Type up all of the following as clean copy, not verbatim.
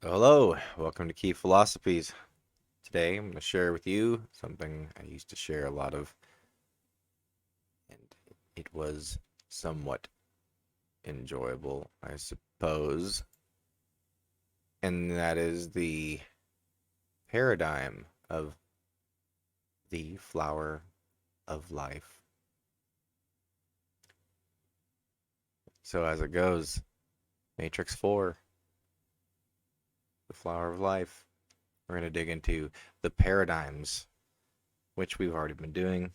Hello, welcome to Key Philosophies. Today I'm going to share with you something I used to share a lot of, and it was somewhat enjoyable, I suppose, and that is the paradigm of the flower of life. So, as it goes, Matrix 4, the flower of life. We're going to dig into the paradigms, which we've already been doing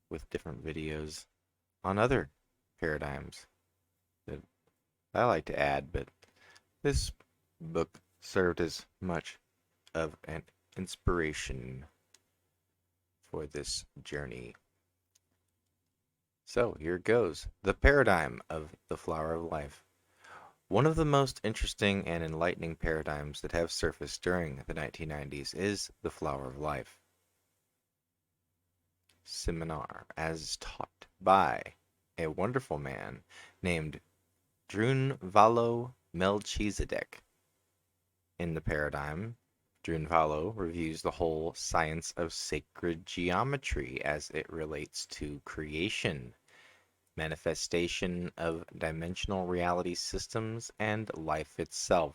with different videos on other paradigms that I like to add, but this book served as much of an inspiration for this journey. So here it goes. The paradigm of the flower of life. One of the most interesting and enlightening paradigms that have surfaced during the 1990s is the flower of life seminar, as taught by a wonderful man named Drunvalo Melchizedek. In the paradigm, Drunvalo reviews the whole science of sacred geometry as it relates to creation, manifestation of dimensional reality systems, and life itself.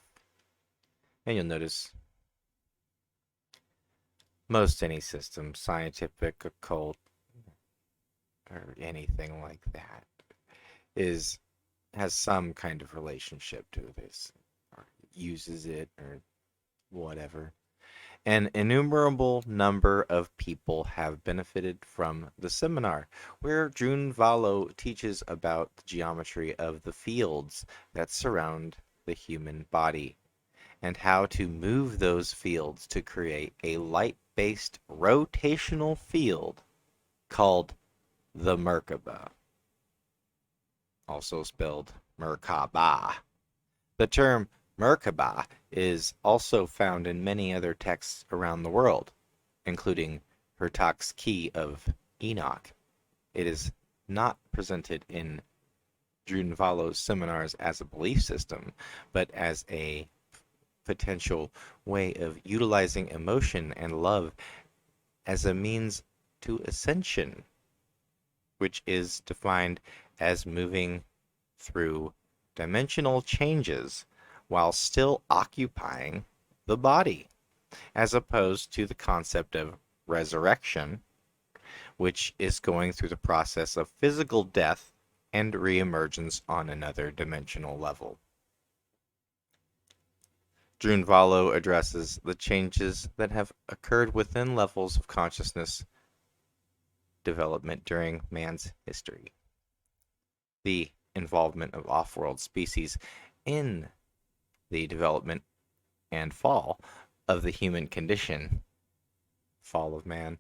And you'll notice most any system, scientific, occult, or anything like that, is has some kind of relationship to this, or uses it, or whatever. An innumerable number of people have benefited from the seminar, where June Valo teaches about the geometry of the fields that surround the human body and how to move those fields to create a light-based rotational field called the Merkaba, also spelled Merkaba. The term Merkaba is also found in many other texts around the world, including Hertak's Key of Enoch. It is not presented in Drunvalo's seminars as a belief system, but as a potential way of utilizing emotion and love as a means to ascension, which is defined as moving through dimensional changes while still occupying the body, as opposed to the concept of resurrection, which is going through the process of physical death and reemergence on another dimensional level. Drunvalo addresses the changes that have occurred within levels of consciousness development during man's history. The involvement of off-world species in the development and fall of the human condition, fall of man,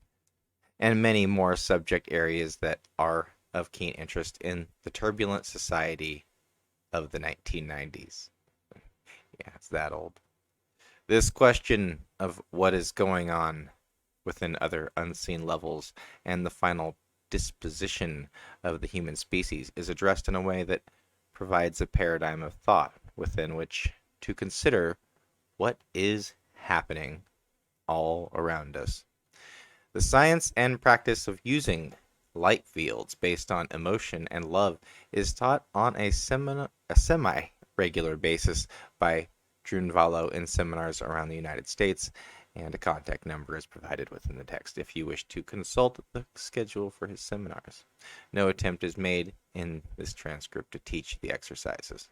and many more subject areas that are of keen interest in the turbulent society of the 1990s. Yeah, it's that old. This question of what is going on within other unseen levels and the final disposition of the human species is addressed in a way that provides a paradigm of thought within which to consider what is happening all around us. The science and practice of using light fields based on emotion and love is taught on a semi-regular basis by Drunvalo in seminars around the United States, and a contact number is provided within the text if you wish to consult the schedule for his seminars. No attempt is made in this transcript to teach the exercises,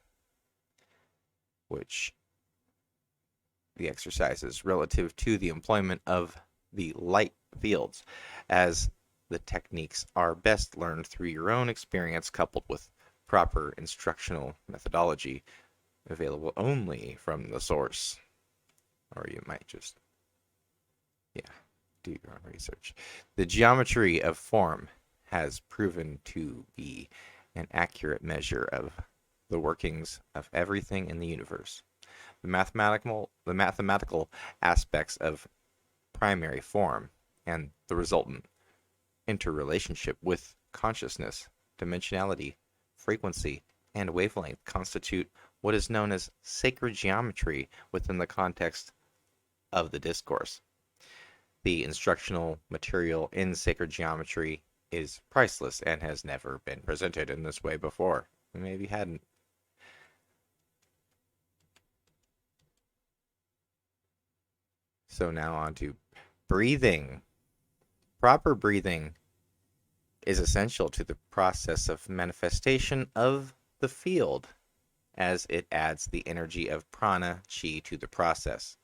which the exercises relative to the employment of the light fields, as the techniques are best learned through your own experience coupled with proper instructional methodology available only from the source. Or you might just, do your own research. The geometry of form has proven to be an accurate measure of the workings of everything in the universe. The mathematical aspects of primary form and the resultant interrelationship with consciousness, dimensionality, frequency, and wavelength constitute what is known as sacred geometry within the context of the discourse. The instructional material in sacred geometry is priceless and has never been presented in this way before. Maybe hadn't. So now on to breathing. Proper breathing is essential to the process of manifestation of the field, as it adds the energy of prana chi to the process.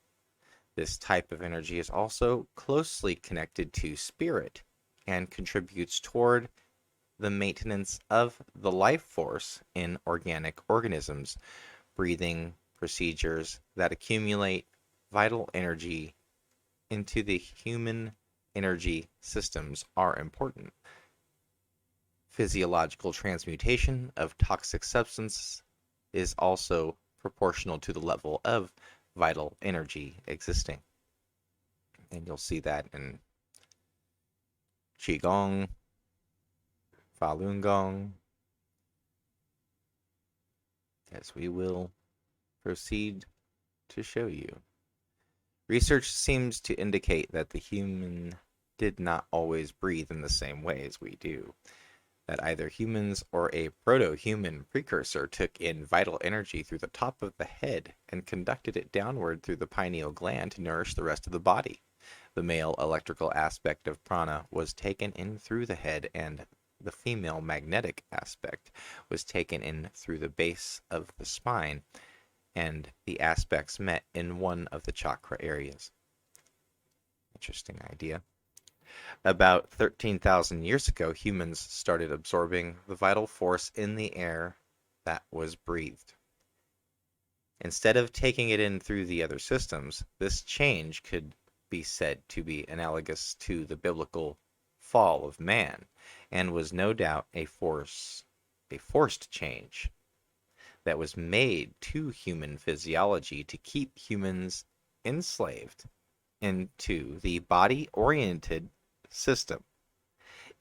This type of energy is also closely connected to spirit and contributes toward the maintenance of the life force in organic organisms. Breathing procedures that accumulate vital energy into the human energy systems are important. Physiological transmutation of toxic substances is also proportional to the level of vital energy existing. And you'll see that in Qigong, Falun Gong, as we will proceed to show you. Research seems to indicate that the human did not always breathe in the same way as we do, that either humans or a proto-human precursor took in vital energy through the top of the head and conducted it downward through the pineal gland to nourish the rest of the body. The male electrical aspect of prana was taken in through the head, and the female magnetic aspect was taken in through the base of the spine, and the aspects met in one of the chakra areas. Interesting idea. About 13,000 years ago, humans started absorbing the vital force in the air that was breathed. Instead of taking it in through the other systems, this change could be said to be analogous to the biblical fall of man, and was no doubt a forced change that was made to human physiology to keep humans enslaved into the body-oriented system.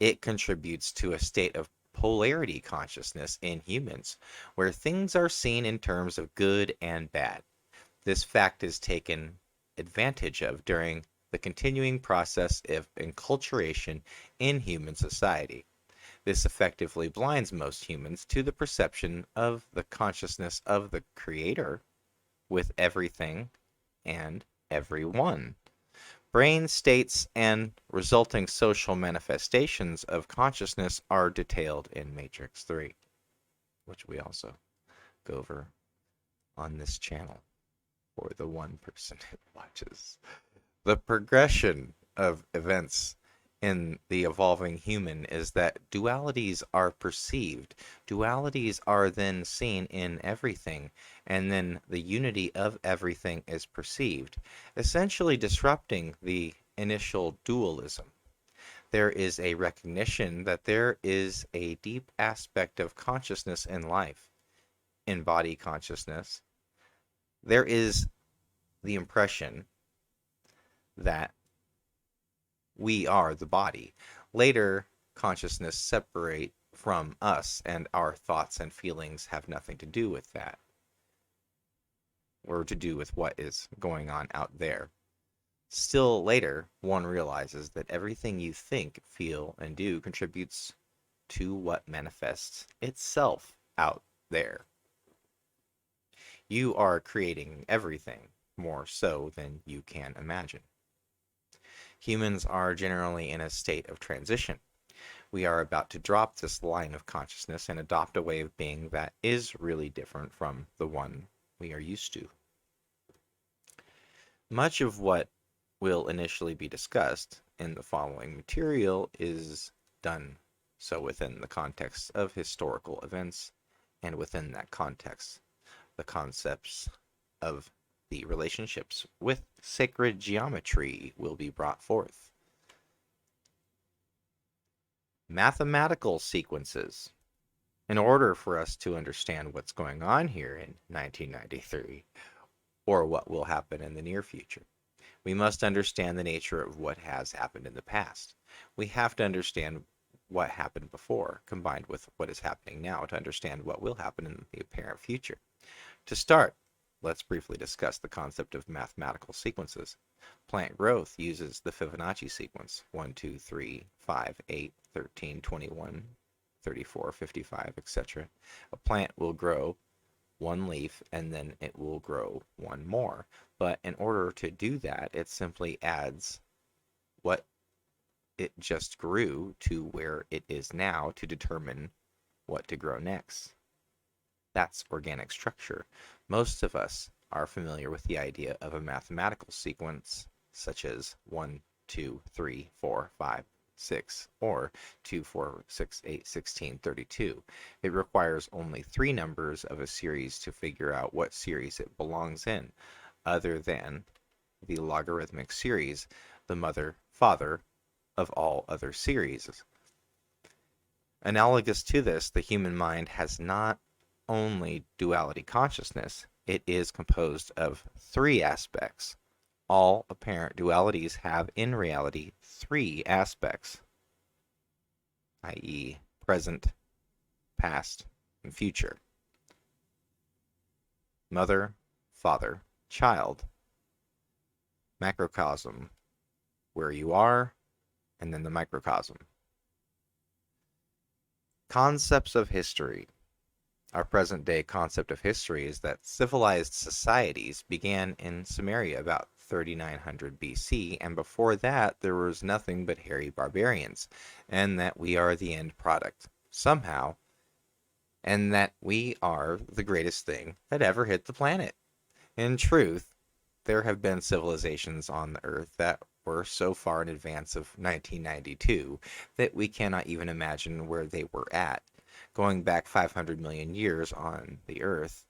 It contributes to a state of polarity consciousness in humans, where things are seen in terms of good and bad. This fact is taken advantage of during the continuing process of enculturation in human society. This effectively blinds most humans to the perception of the consciousness of the Creator with everything and everyone. Brain states and resulting social manifestations of consciousness are detailed in Matrix 3, which we also go over on this channel for the one person who watches. The progression of events in the evolving human is that dualities are perceived. Dualities are then seen in everything, and then the unity of everything is perceived, essentially disrupting the initial dualism. There is a recognition that there is a deep aspect of consciousness in life, in body consciousness. There is the impression that we are the body. Later, consciousness separate from us, and our thoughts and feelings have nothing to do with that, or to do with what is going on out there. Still later, one realizes that everything you think, feel, and do contributes to what manifests itself out there. You are creating everything, more so than you can imagine. Humans are generally in a state of transition. We are about to drop this line of consciousness and adopt a way of being that is really different from the one we are used to. Much of what will initially be discussed in the following material is done so within the context of historical events, and within that context, the concepts of the relationships with sacred geometry will be brought forth. Mathematical sequences. In order for us to understand what's going on here in 1993, or what will happen in the near future, we must understand the nature of what has happened in the past. We have to understand what happened before, combined with what is happening now, to understand what will happen in the apparent future. To start, let's briefly discuss the concept of mathematical sequences. Plant growth uses the Fibonacci sequence 1, 2, 3, 5, 8, 13, 21, 34, 55, etc. A plant will grow one leaf and then it will grow one more. But in order to do that, it simply adds what it just grew to where it is now to determine what to grow next. That's organic structure. Most of us are familiar with the idea of a mathematical sequence such as 1, 2, 3, 4, 5, 6, or 2, 4, 6, 8, 16, 32. It requires only 3 numbers of a series to figure out what series it belongs in, other than the logarithmic series, the mother-father of all other series. Analogous to this, the human mind has not only duality consciousness, it is composed of 3 aspects. All apparent dualities have in reality 3 aspects, i.e., present, past, and future. Mother, father, child. Macrocosm, where you are, and then the microcosm. Concepts of history. Our present-day concept of history is that civilized societies began in Sumeria about 3900 BC, and before that there was nothing but hairy barbarians, and that we are the end product, somehow, and that we are the greatest thing that ever hit the planet. In truth, there have been civilizations on the Earth that were so far in advance of 1992 that we cannot even imagine where they were at. Going back 500 million years on the Earth,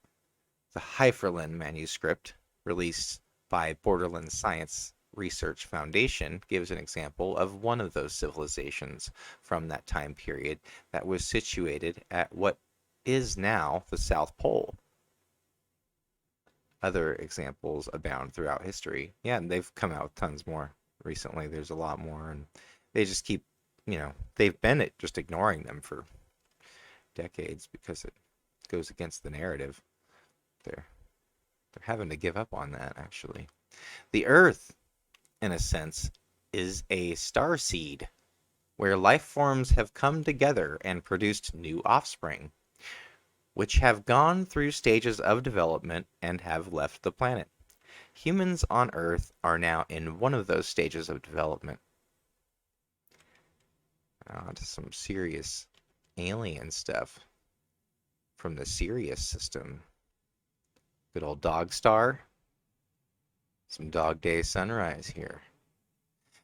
the Hypherlin manuscript, released by Borderland Science Research Foundation, gives an example of one of those civilizations from that time period that was situated at what is now the South Pole. Other examples abound throughout history. Yeah, and they've come out with tons more recently. There's a lot more, and they just keep, they've been just ignoring them for decades because it goes against the narrative. They're having to give up on that, actually. The Earth, in a sense, is a star seed where life forms have come together and produced new offspring, which have gone through stages of development and have left the planet. Humans on Earth are now in one of those stages of development. On to some serious alien stuff from the Sirius system. Good old dog star. Some dog day sunrise here.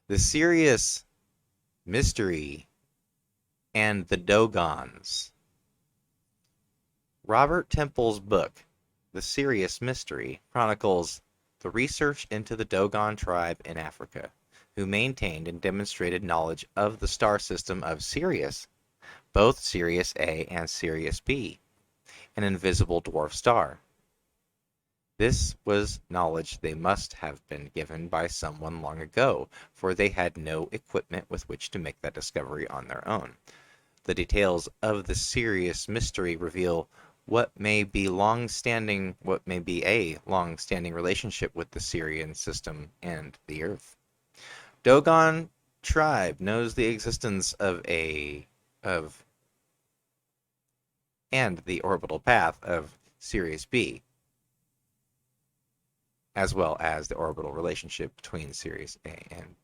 The Sirius mystery and the Dogons. Robert Temple's book, The Sirius Mystery, chronicles the research into the Dogon tribe in Africa, who maintained and demonstrated knowledge of the star system of Sirius, both Sirius A and Sirius B, an invisible dwarf star. This was knowledge they must have been given by someone long ago, for they had no equipment with which to make that discovery on their own. The details of the Sirius mystery reveal what may be a long-standing relationship with the Sirian system and the Earth. Dogon tribe knows the existence of and the orbital path of Sirius B, as well as the orbital relationship between Sirius A and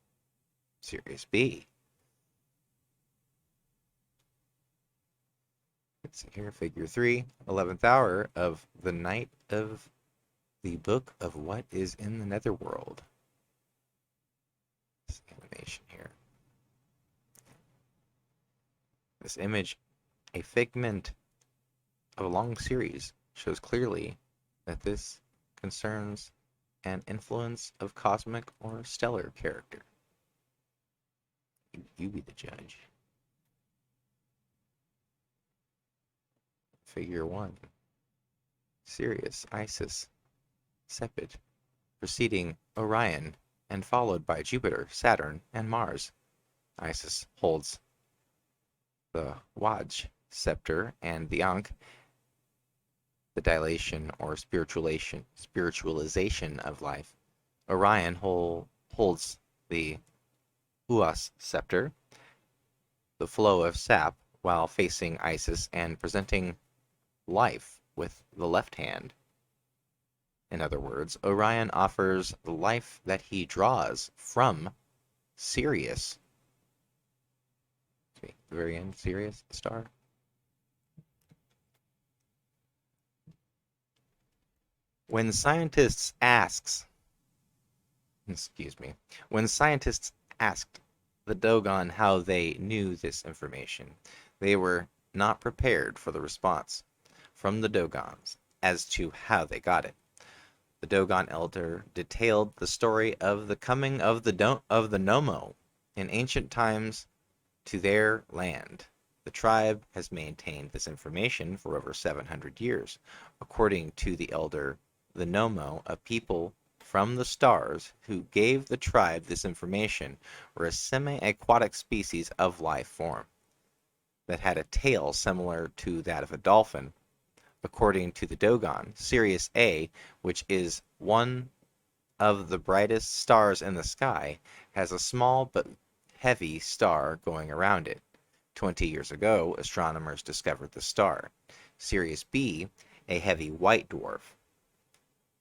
Sirius B. Let's see here, figure 3, 11th hour of the night of the Book of What is in the Netherworld. This animation here. This image, a figment of a long series, shows clearly that this concerns an influence of cosmic or stellar character. You be the judge. Figure 1. Sirius, Isis, Sepid, preceding Orion, and followed by Jupiter, Saturn, and Mars. Isis holds the Waj scepter and the Ankh, the dilation or spiritualization of life, Orion holds the Uas scepter, the flow of sap, while facing Isis and presenting life with the left hand. In other words, Orion offers the life that he draws from Sirius. The very end, Sirius, the star. When scientists asked the Dogon how they knew this information, they were not prepared for the response from the Dogons as to how they got it. The Dogon elder detailed the story of the coming of the Nomo in ancient times to their land. The tribe has maintained this information for over 700 years. According to the elder, the Nomo, a people from the stars who gave the tribe this information, were a semi-aquatic species of life form that had a tail similar to that of a dolphin. According to the Dogon, Sirius A, which is one of the brightest stars in the sky, has a small but heavy star going around it. 20 years ago, astronomers discovered the star. Sirius B, a heavy white dwarf.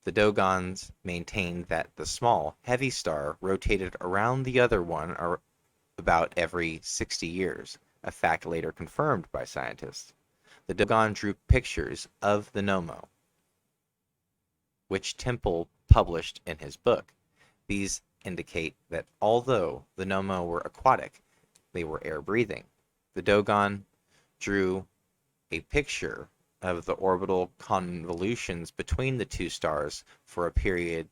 The Dogons maintained that the small, heavy star rotated around the other one about every 60 years, a fact later confirmed by scientists. The Dogon drew pictures of the Nomo, which Temple published in his book. These indicate that although the Nomo were aquatic, they were air-breathing. The Dogon drew a picture of the orbital convolutions between the two stars for a period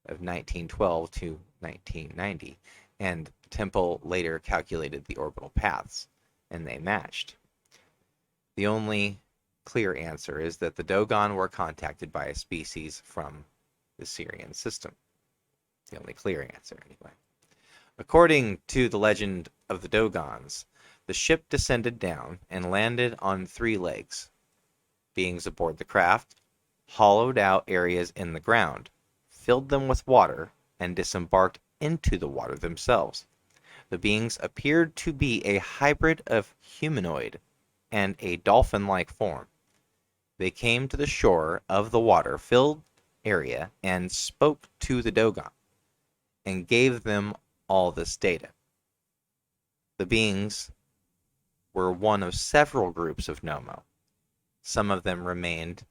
of 1912 to 1990, and Temple later calculated the orbital paths, and they matched. The only clear answer is that the Dogon were contacted by a species from the Sirian system. The only clear answer, anyway. According to the legend of the Dogons, the ship descended down and landed on 3 legs. Beings aboard the craft hollowed out areas in the ground, filled them with water, and disembarked into the water themselves. The beings appeared to be a hybrid of humanoid and a dolphin-like form. They came to the shore of the water-filled area and spoke to the Dogon and gave them all this data. The beings were one of several groups of Nomo. Some of them remained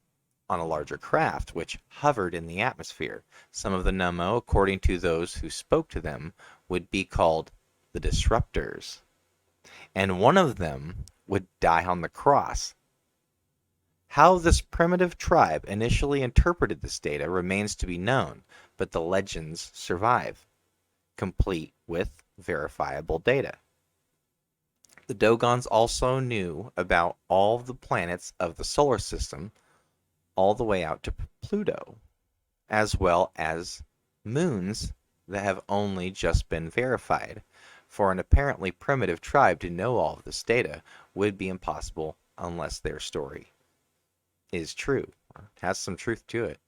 on a larger craft, which hovered in the atmosphere. Some of the Nomo, according to those who spoke to them, would be called the Disruptors. And one of them would die on the cross. How this primitive tribe initially interpreted this data remains to be known, but the legends survive, complete with verifiable data. The Dogons also knew about all the planets of the solar system, all the way out to Pluto, as well as moons that have only just been verified. For an apparently primitive tribe to know all of this data would be impossible unless their story is true, or has some truth to it.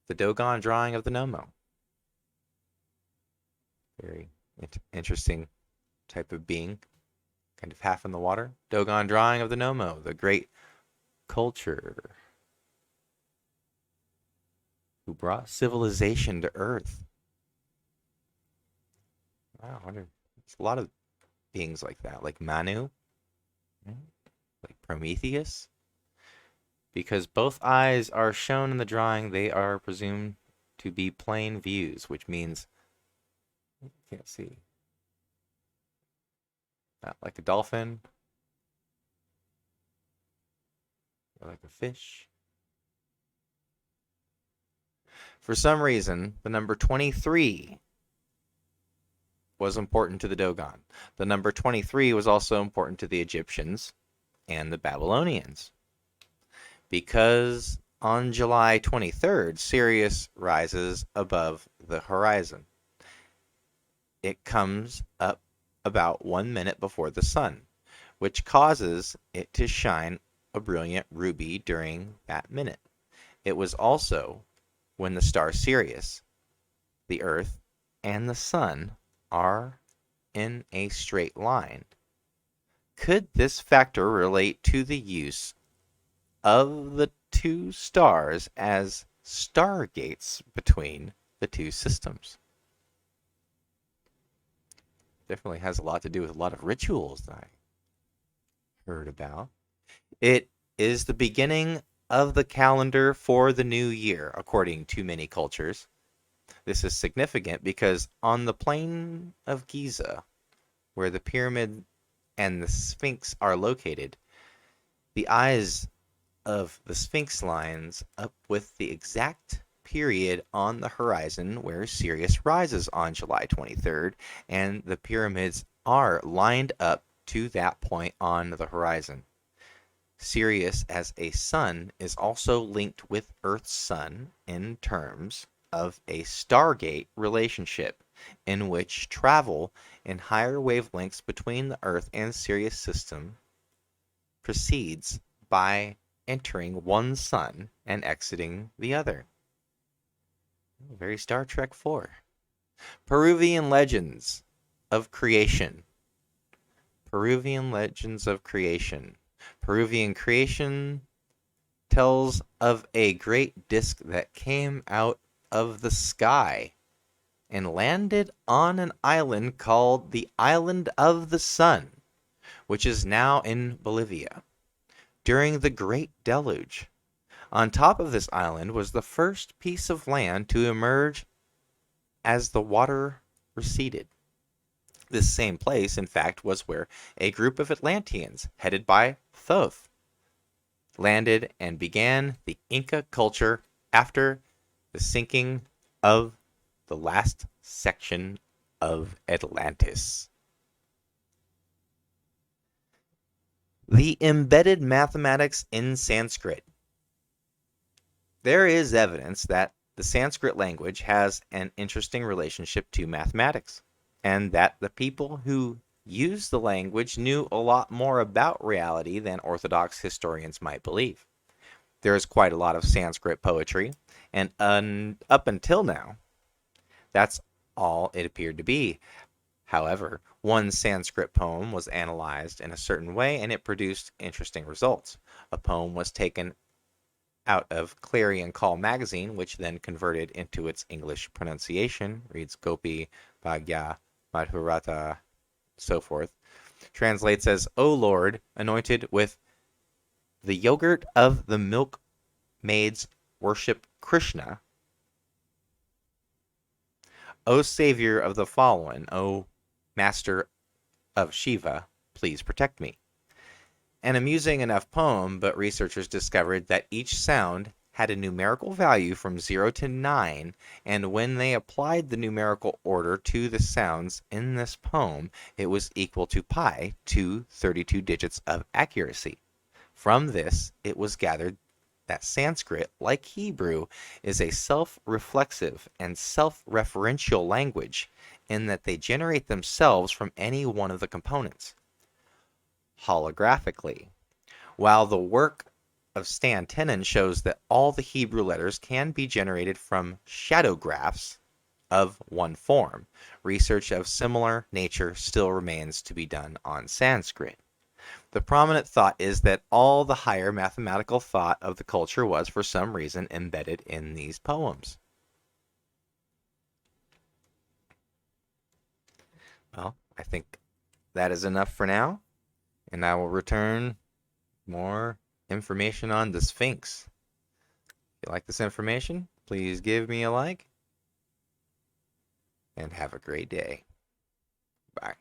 The Dogon drawing of the Nomo. Very interesting type of being, kind of half in the water. Dogon drawing of the Nomo, the great culture who brought civilization to Earth. Wow, I wonder, it's a lot of beings like that, like Manu, like Prometheus. Because both eyes are shown in the drawing, they are presumed to be plain views, which means you can't see. Not like a dolphin, or like a fish. For some reason, the number 23 was important to the Dogon. The number 23 was also important to the Egyptians and the Babylonians. Because on July 23rd, Sirius rises above the horizon. It comes up about 1 minute before the sun, which causes it to shine a brilliant ruby during that minute. It was also when the star Sirius, the Earth, and the Sun are in a straight line. Could this factor relate to the use of the two stars as stargates between the two systems? Definitely has a lot to do with a lot of rituals that I heard about. It is the beginning of the calendar for the new year, according to many cultures. This is significant because on the plain of Giza, where the pyramid and the Sphinx are located, the eyes of the Sphinx lines up with the exact period on the horizon where Sirius rises on July 23rd, and the pyramids are lined up to that point on the horizon. Sirius as a sun is also linked with Earth's sun in terms of a stargate relationship, in which travel in higher wavelengths between the Earth and Sirius system proceeds by entering one sun and exiting the other. Very Star Trek 4. Peruvian legends of creation. Peruvian legends of creation. Peruvian creation tells of a great disk that came out of the sky and landed on an island called the Island of the Sun, which is now in Bolivia, during the Great Deluge. On top of this island was the first piece of land to emerge as the water receded. This same place, in fact, was where a group of Atlanteans, headed by Thoth, landed and began the Inca culture after the sinking of the last section of Atlantis. The embedded mathematics in Sanskrit. There is evidence that the Sanskrit language has an interesting relationship to mathematics, and that the people who used the language knew a lot more about reality than Orthodox historians might believe. There is quite a lot of Sanskrit poetry, and up until now, that's all it appeared to be. However, one Sanskrit poem was analyzed in a certain way, and it produced interesting results. A poem was taken out of Clarion Call magazine, which then converted into its English pronunciation, reads Gopi Bhagya Madhurata, so forth, translates as, O Lord, anointed with the yogurt of the milkmaids worship Krishna. O Savior of the fallen, O Master of Shiva, please protect me. An amusing enough poem, but researchers discovered that each sound had a numerical value from 0 to 9, and when they applied the numerical order to the sounds in this poem, it was equal to pi, to 32 digits of accuracy. From this, it was gathered that Sanskrit, like Hebrew, is a self-reflexive and self-referential language in that they generate themselves from any one of the components. Holographically, while the work of Stan Tenen shows that all the Hebrew letters can be generated from shadow graphs of one form, research of similar nature still remains to be done on Sanskrit. The prominent thought is that all the higher mathematical thought of the culture was, for some reason, embedded in these poems. Well, I think that is enough for now, and I will return more information on the Sphinx. If you like this information, please give me a like, and have a great day. Bye.